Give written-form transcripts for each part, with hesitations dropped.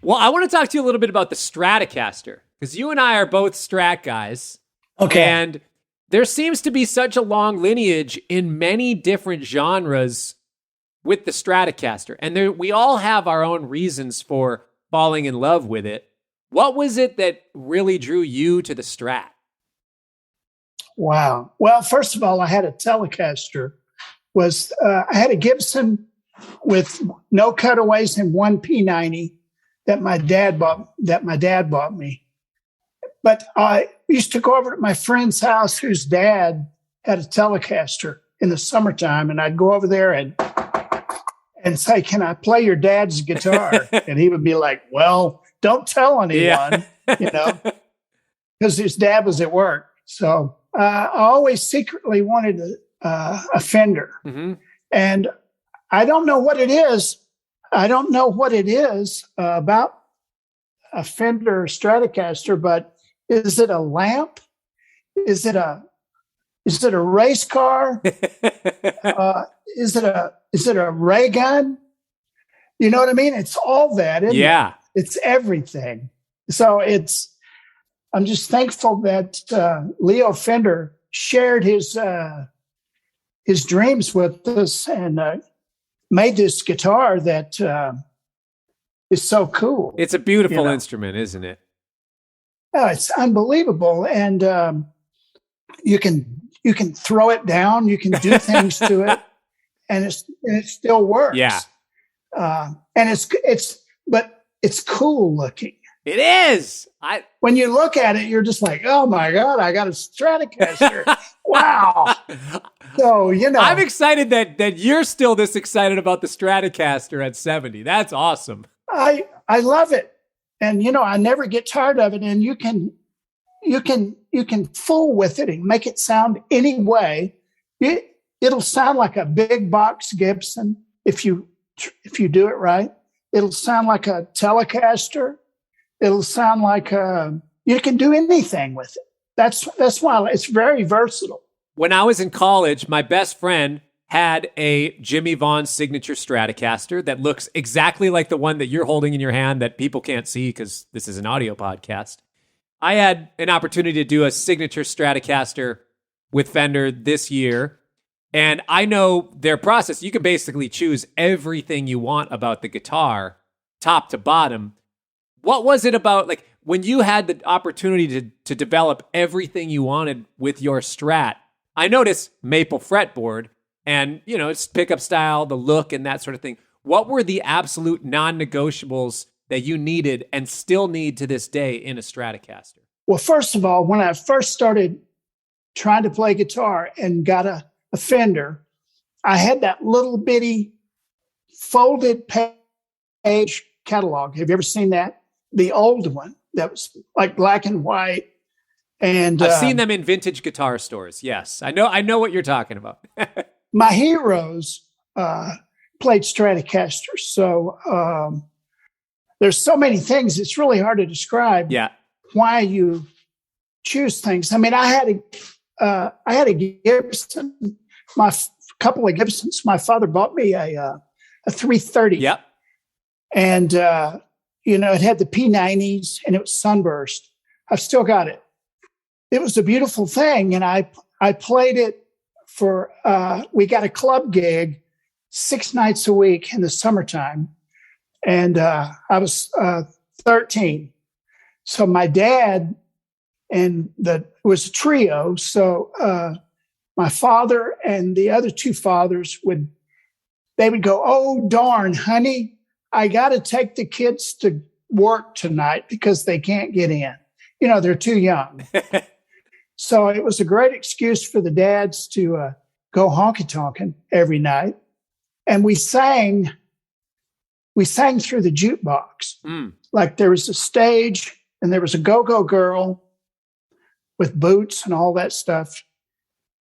Well, I want to talk to you a little bit about the Stratocaster, because you and I are both Strat guys. Okay. And there seems to be such a long lineage in many different genres with the Stratocaster. And we all have our own reasons for falling in love with it. What was it that really drew you to the Strat? Wow. Well, first of all, I had a Telecaster. I had a Gibson with no cutaways and one P90 that my dad bought me. But I used to go over to my friend's house whose dad had a Telecaster in the summertime, and I'd go over there and say, "Can I play your dad's guitar?" And he would be like, "Well, don't tell anyone," because his dad was at work. So I always secretly wanted a Fender. Mm-hmm. And I don't know what it is. About a Fender Stratocaster, but is it a lamp? Is it a race car? Is it a ray gun? You know what I mean? It's all that, isn't it? It's everything. So I'm just thankful that Leo Fender shared his dreams with us and made this guitar that is so cool. It's a beautiful instrument, isn't it? Oh, it's unbelievable, and you can throw it down, you can do things to it, and it still works. Yeah, and it's cool looking. It is. When you look at it, you're just like, oh my God, I got a Stratocaster. Wow. So, I'm excited that you're still this excited about the Stratocaster at 70. That's awesome. I love it. And, I never get tired of it. And you can fool with it and make it sound any way. It'll sound like a big box Gibson if you do it right. It'll sound like a Telecaster. It'll sound like you can do anything with it. That's why it's very versatile. When I was in college, my best friend had a Jimmie Vaughan signature Stratocaster that looks exactly like the one that you're holding in your hand that people can't see because this is an audio podcast. I had an opportunity to do a signature Stratocaster with Fender this year, and I know their process. You can basically choose everything you want about the guitar, top to bottom. What was it about, like, when you had the opportunity to develop everything you wanted with your Strat? I noticed maple fretboard and, it's pickup style, the look and that sort of thing. What were the absolute non-negotiables that you needed and still need to this day in a Stratocaster? Well, first of all, when I first started trying to play guitar and got a Fender, I had that little bitty folded page catalog. Have you ever seen that? The old one that was like black and white. And I've seen them in vintage guitar stores. Yes, I know what you're talking about. My heroes played Stratocasters, so there's so many things. It's really hard to describe. Yeah. Why you choose things. I mean, I had a Gibson. Couple of Gibsons. My father bought me a 330. Yep. And it had the P90s and it was sunburst. I've still got it. It was a beautiful thing. And I played it for, we got a club gig 6 nights a week in the summertime. And I was 13. So my dad it was a trio. So my father and the other two fathers would go, "Oh, darn, honey, I got to take the kids to work tonight because they can't get in. They're too young." So it was a great excuse for the dads to go honky-tonkin' every night. And we sang through the jukebox. Mm. Like there was a stage and there was a go-go girl with boots and all that stuff.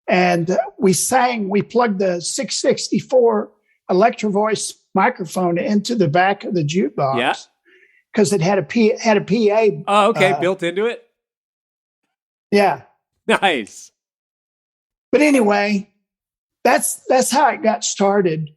And we plugged the 664 Electro Voice microphone into the back of the jukebox. Yeah. Because it had a PA. Oh, okay. Built into it? Yeah. Nice. But anyway, that's how it got started.